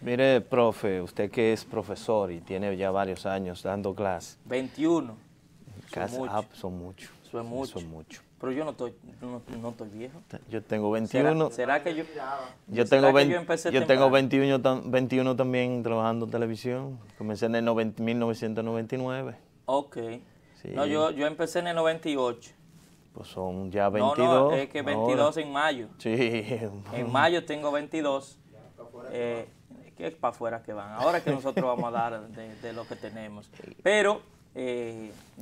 Mire, profe, usted que es profesor y tiene ya varios años dando clases. 21. Son muchos. Eso es mucho. Son mucho. Pero yo no estoy viejo. Yo tengo 21. ¿Será que yo? Yo tengo, ¿Será que yo empecé yo tengo temprano? 21 también trabajando en televisión. Comencé en el 1999. Ok. Sí. No, yo empecé en el 98. Pues son ya 22. No, es que 22 ahora. en mayo. Sí. En mayo tengo 22. Que es para afuera que van. Ahora es que nosotros vamos a dar de lo que tenemos. Pero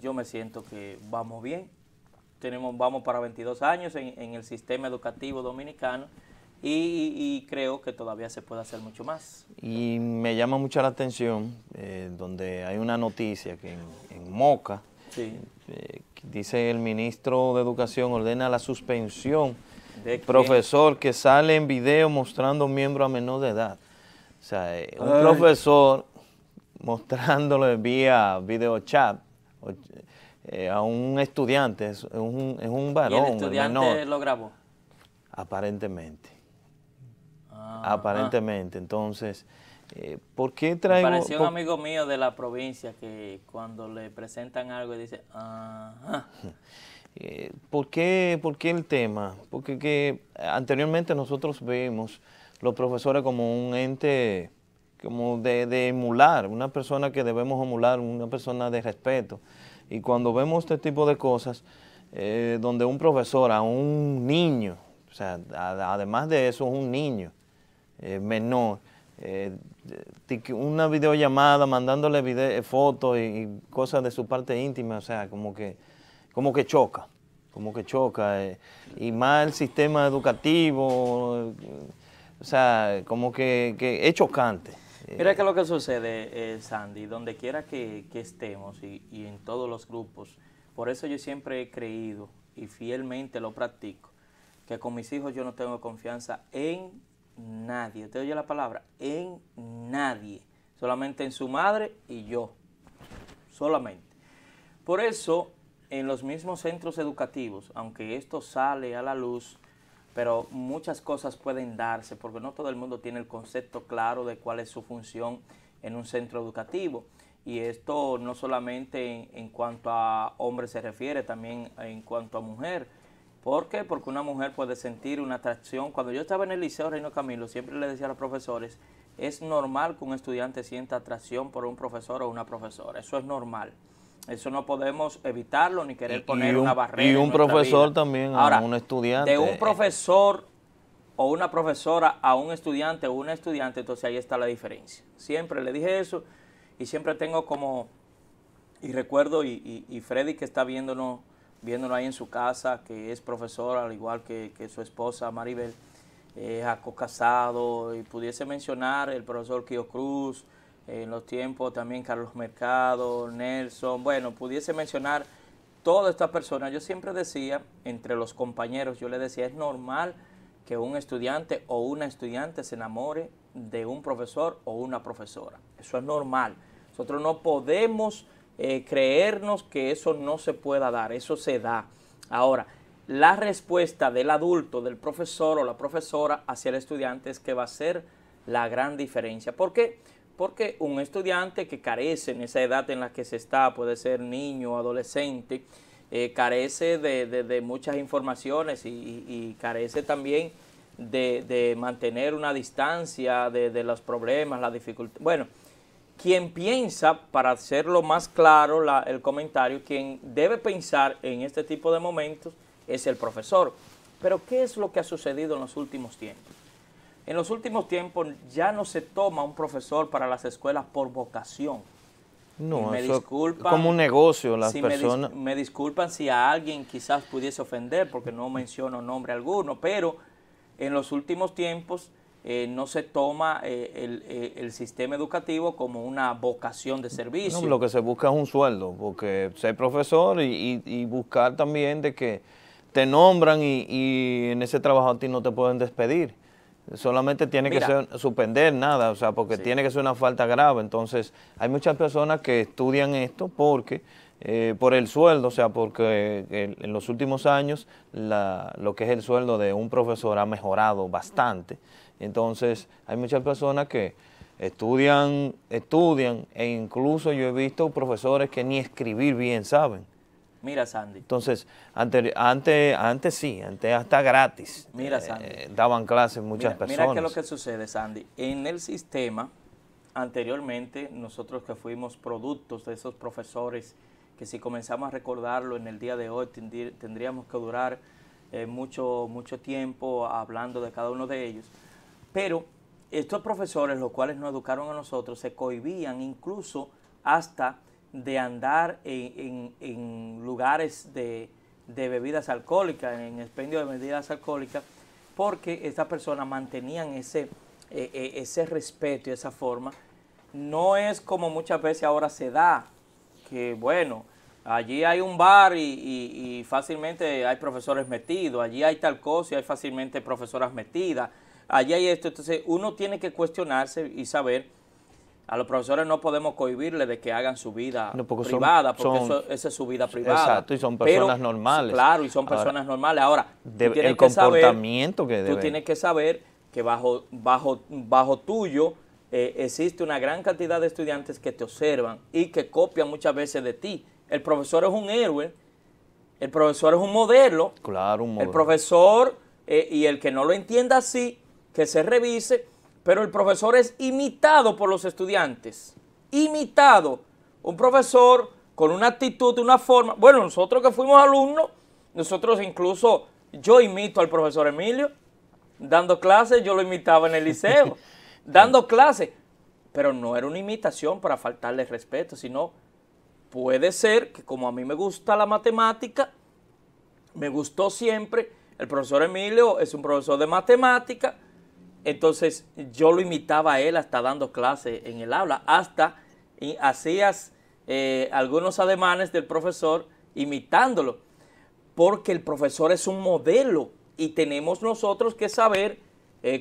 yo me siento que vamos bien. Vamos para 22 años en el sistema educativo dominicano y creo que todavía se puede hacer mucho más. Y me llama mucho la atención donde hay una noticia que en Moca, Sí. dice el ministro de Educación ordena la suspensión ¿De profesor que sale en video mostrando miembro a menor de edad. O sea, un profesor mostrándole vía video chat a un estudiante, es un varón, ¿Y el estudiante menor, lo grabó? aparentemente. Ah, Aparentemente. Entonces, ¿por qué Me traigo...? pareció un amigo mío de la provincia que cuando le presentan algo dice, ajá. ¿Por qué el tema? Porque anteriormente nosotros vemos los profesores como un ente como de emular, una persona que debemos emular, una persona de respeto. Y cuando vemos este tipo de cosas, donde un profesor a un niño, o sea, además de eso, un niño menor, una videollamada mandándole fotos y cosas de su parte íntima, o sea, como que choca, y más el sistema educativo, o sea, como que es chocante. Mira que lo que sucede, Sandy, donde quiera que estemos y en todos los grupos, por eso yo siempre he creído y fielmente lo practico, que con mis hijos yo no tengo confianza en nadie. ¿Usted oye la palabra? En nadie. Solamente en su madre y yo. Solamente. Por eso, en los mismos centros educativos, aunque esto sale a la luz, pero muchas cosas pueden darse porque no todo el mundo tiene el concepto claro de cuál es su función en un centro educativo. Y esto no solamente en cuanto a hombre se refiere, también en cuanto a mujer. ¿Por qué? Porque una mujer puede sentir una atracción. Cuando yo estaba en el Liceo Reino Camilo, siempre le decía a los profesores, es normal que un estudiante sienta atracción por un profesor o una profesora. Eso es normal. Eso no podemos evitarlo ni querer poner una barrera. Y un profesor vida. también Ahora, a un estudiante. De un profesor o una profesora a un estudiante o una estudiante, entonces ahí está la diferencia. Siempre le dije eso y siempre tengo como, y recuerdo, y Freddy que está viéndonos ahí en su casa, que es profesor, al igual que su esposa Maribel, Jaco Casado, y pudiese mencionar el profesor Kio Cruz, en los tiempos también Carlos Mercado, Nelson, bueno, pudiese mencionar todas estas personas. Yo siempre decía, entre los compañeros, yo le decía, es normal que un estudiante o una estudiante se enamore de un profesor o una profesora. Eso es normal. Nosotros no podemos creernos que eso no se pueda dar, eso se da. Ahora, la respuesta del adulto, del profesor o la profesora hacia el estudiante es que va a ser la gran diferencia. ¿Por qué? Porque un estudiante que carece en esa edad en la que se está, puede ser niño o adolescente, carece de muchas informaciones y carece también de mantener una distancia de los problemas, la dificultad. Bueno, quien piensa, para hacerlo más claro el comentario, quien debe pensar en este tipo de momentos es el profesor. Pero ¿qué es lo que ha sucedido en los últimos tiempos? En los últimos tiempos ya no se toma un profesor para las escuelas por vocación. No, me eso disculpan, es como un negocio, las si personas... me disculpan si a alguien quizás pudiese ofender, porque no menciono nombre alguno, pero en los últimos tiempos no se toma el sistema educativo como una vocación de servicio. No, lo que se busca es un sueldo, porque ser profesor y buscar también de que te nombran y en ese trabajo a ti no te pueden despedir. Solamente tiene que ser suspender, nada, o sea, porque tiene que ser una falta grave. Entonces, hay muchas personas que estudian esto porque por el sueldo, o sea, porque en los últimos años lo que es el sueldo de un profesor ha mejorado bastante. Entonces, hay muchas personas que estudian e incluso yo he visto profesores que ni escribir bien saben. Mira, Sandy. Entonces, antes sí, antes hasta gratis. Mira, Sandy. Daban clases muchas personas. Mira qué es lo que sucede, Sandy. En el sistema, anteriormente, nosotros que fuimos productos de esos profesores, que si comenzamos a recordarlo en el día de hoy, tendríamos que durar mucho tiempo hablando de cada uno de ellos. Pero estos profesores, los cuales nos educaron a nosotros, se cohibían incluso hasta de andar en lugares de bebidas alcohólicas, en expendio de bebidas alcohólicas, porque estas personas mantenían ese respeto y esa forma. No es como muchas veces ahora se da, que bueno, allí hay un bar y fácilmente hay profesores metidos, allí hay tal cosa y hay fácilmente profesoras metidas, allí hay esto. Entonces uno tiene que cuestionarse y saber, a los profesores no podemos cohibirle de que hagan su vida privada, porque esa es su vida privada. Exacto, y son personas normales. Claro, y son personas normales. Ahora, el comportamiento que deben. Tú tienes que saber que bajo tuyo existe una gran cantidad de estudiantes que te observan y que copian muchas veces de ti. El profesor es un héroe, el profesor es un modelo. Claro, un modelo. El profesor, y el que no lo entienda así, que se revise, pero el profesor es imitado por los estudiantes. Imitado. Un profesor con una actitud, una forma. Bueno, nosotros que fuimos alumnos, nosotros incluso, yo imito al profesor Emilio, dando clases, yo lo imitaba en el liceo, dando clases, pero no era una imitación para faltarle respeto, sino puede ser que como a mí me gusta la matemática, me gustó siempre, el profesor Emilio es un profesor de matemática, entonces yo lo imitaba a él hasta dando clases en el aula, hasta hacías algunos ademanes del profesor imitándolo, porque el profesor es un modelo y tenemos nosotros que saber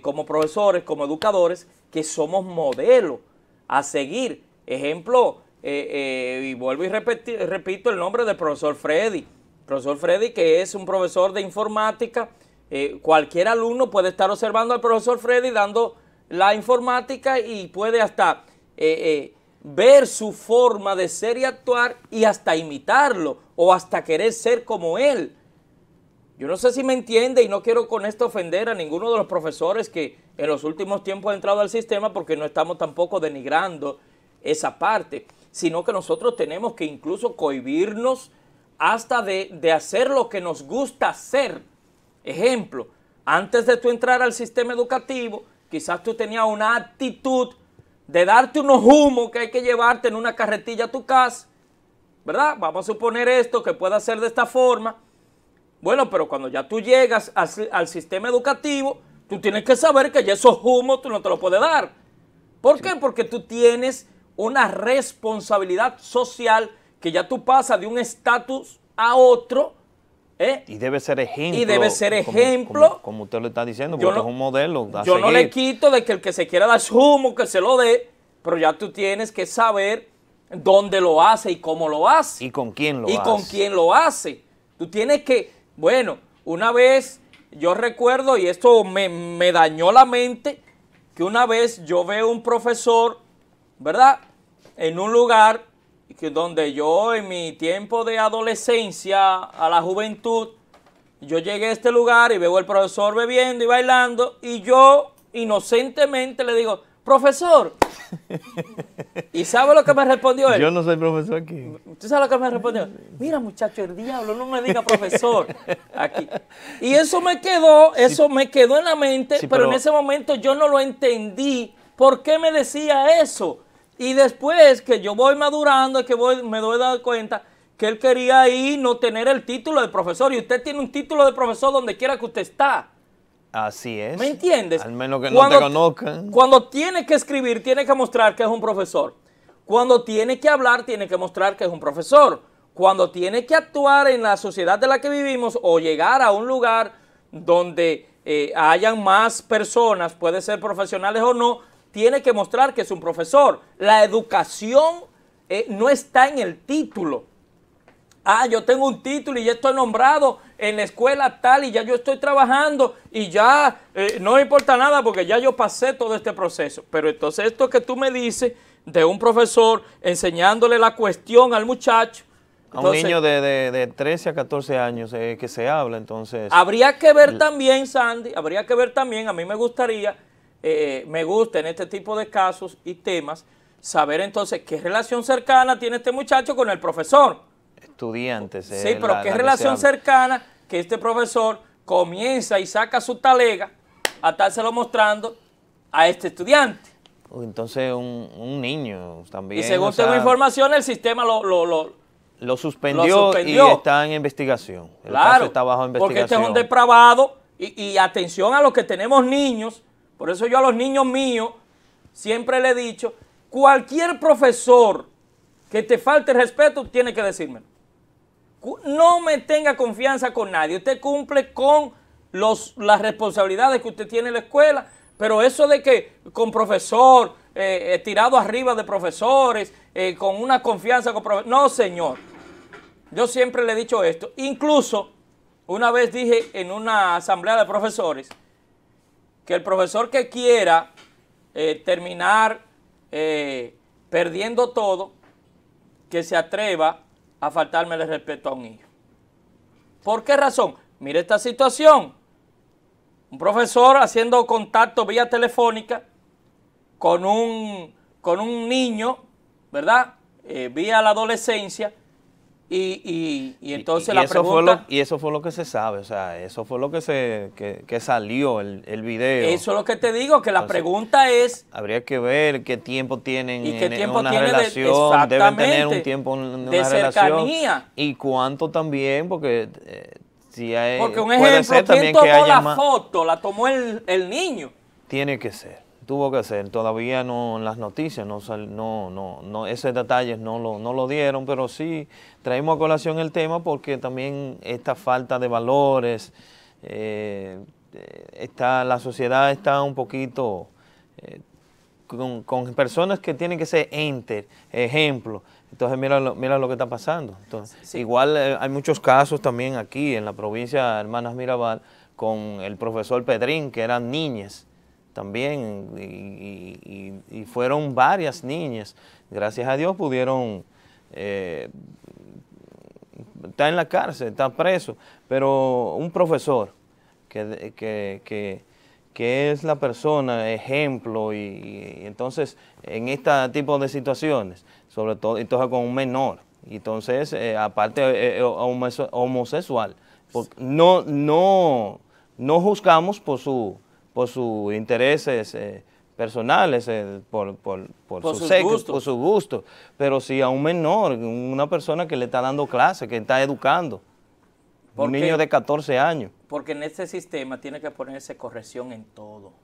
como profesores, como educadores, que somos modelos a seguir. Ejemplo, y vuelvo y repito el nombre del profesor Freddy. Profesor Freddy, que es un profesor de informática. Cualquier alumno puede estar observando al profesor Freddy dando la informática y puede hasta ver su forma de ser y actuar y hasta imitarlo o hasta querer ser como él. Yo no sé si me entiende y no quiero con esto ofender a ninguno de los profesores que en los últimos tiempos han entrado al sistema, porque no estamos tampoco denigrando esa parte, sino que nosotros tenemos que incluso cohibirnos hasta de hacer lo que nos gusta hacer. Ejemplo, antes de tú entrar al sistema educativo, quizás tú tenías una actitud de darte unos humos que hay que llevarte en una carretilla a tu casa, ¿verdad? Vamos a suponer esto, que pueda ser de esta forma. Bueno, pero cuando ya tú llegas al sistema educativo, tú tienes que saber que ya esos humos tú no te los puedes dar. ¿Por qué? Porque tú tienes una responsabilidad social que ya tú pasas de un estatus a otro. Y debe ser ejemplo. Y debe ser ejemplo. Como usted lo está diciendo, porque es un modelo a yo seguir. No le quito de que el que se quiera dar su humo, que se lo dé, pero ya tú tienes que saber dónde lo hace y cómo lo hace. Y con quién lo hace. Y con quién lo hace. Tú tienes que, bueno, una vez yo recuerdo, y esto me dañó la mente, que una vez yo veo un profesor, ¿verdad?, en un lugar donde yo en mi tiempo de adolescencia a la juventud, yo llegué a este lugar y veo al profesor bebiendo y bailando y yo inocentemente le digo, profesor. ¿Y sabe lo que me respondió él? Yo no soy profesor aquí. ¿Tú sabes lo que me respondió? Mira, muchacho, el diablo, no me diga profesor aquí. Y eso me quedó en la mente, sí, pero en ese momento yo no lo entendí. ¿Por qué me decía eso? Y después que yo voy madurando, me doy dando cuenta que él quería ahí no tener el título de profesor. Y usted tiene un título de profesor donde quiera que usted está. Así es. ¿Me entiendes? Al menos que no te conozcan. Cuando tiene que escribir, tiene que mostrar que es un profesor. Cuando tiene que hablar, tiene que mostrar que es un profesor. Cuando tiene que actuar en la sociedad de la que vivimos o llegar a un lugar donde hayan más personas, puede ser profesionales o no, tiene que mostrar que es un profesor. La educación no está en el título. Ah, yo tengo un título y ya estoy nombrado en la escuela tal y ya yo estoy trabajando y ya no me importa nada porque ya yo pasé todo este proceso. Pero entonces esto que tú me dices de un profesor enseñándole la cuestión al muchacho. A un niño de 13 a 14 años que se habla, entonces... Habría que ver también, Sandy, habría que ver también, a mí me gustaría, me gusta en este tipo de casos y temas, saber entonces qué relación cercana tiene este muchacho con el profesor. Estudiantes. Sí, pero qué relación cercana que este profesor comienza y saca su talega a estárselo mostrando a este estudiante. Entonces un niño también. Y según tengo información, el sistema lo suspendió y está en investigación. El caso está bajo investigación. Porque este es un depravado y atención a los que tenemos niños. Por eso yo a los niños míos siempre le he dicho, cualquier profesor que te falte respeto tiene que decírmelo. No me tenga confianza con nadie. Usted cumple con las responsabilidades que usted tiene en la escuela, pero eso de que con profesor, tirado arriba de profesores, con una confianza con profesores, no, señor. Yo siempre le he dicho esto. Incluso, una vez dije en una asamblea de profesores que el profesor que quiera terminar perdiendo todo, que se atreva a faltarme el respeto a un hijo. ¿Por qué razón? Mire esta situación. Un profesor haciendo contacto vía telefónica con un niño, ¿verdad? Vía la adolescencia. Y entonces la pregunta... Y eso fue lo que se sabe, o sea, eso fue lo que salió, el video. Eso es lo que te digo, que la pregunta es... Habría que ver qué tiempo tienen en una relación, deben tener un tiempo en una relación. Cercanía. Y cuánto también, porque si hay... Porque un ejemplo, ¿quién tomó la foto? La tomó el niño. Tiene que ser. Tuvo que ser, todavía no en las noticias, esos detalles no lo dieron, pero sí traemos a colación el tema porque también esta falta de valores, la sociedad está un poquito con personas que tienen que ser ejemplo. Entonces mira lo que está pasando. Entonces, sí. Igual hay muchos casos también aquí en la provincia de Hermanas Mirabal con el profesor Pedrín, que eran niñas también, y fueron varias niñas. Gracias a Dios pudieron estar en la cárcel, estar preso, pero un profesor que es la persona, ejemplo, y entonces en este tipo de situaciones, sobre todo entonces con un menor, y entonces aparte homosexual, no juzgamos por sus intereses personales, por su sexo, por su gusto, pero si a un menor, una persona que le está dando clase, que está educando, un niño de 14 años. Porque en este sistema tiene que ponerse corrección en todo,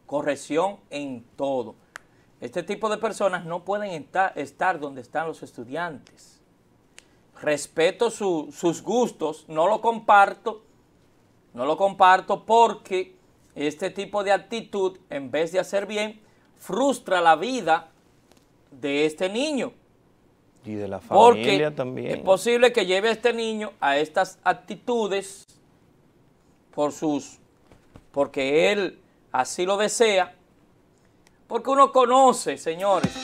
corrección en todo. Este tipo de personas no pueden estar donde están los estudiantes. Respeto sus gustos, no lo comparto porque este tipo de actitud, en vez de hacer bien, frustra la vida de este niño. Y de la familia porque también. Es posible que lleve a este niño a estas actitudes porque él así lo desea, porque uno conoce, señores,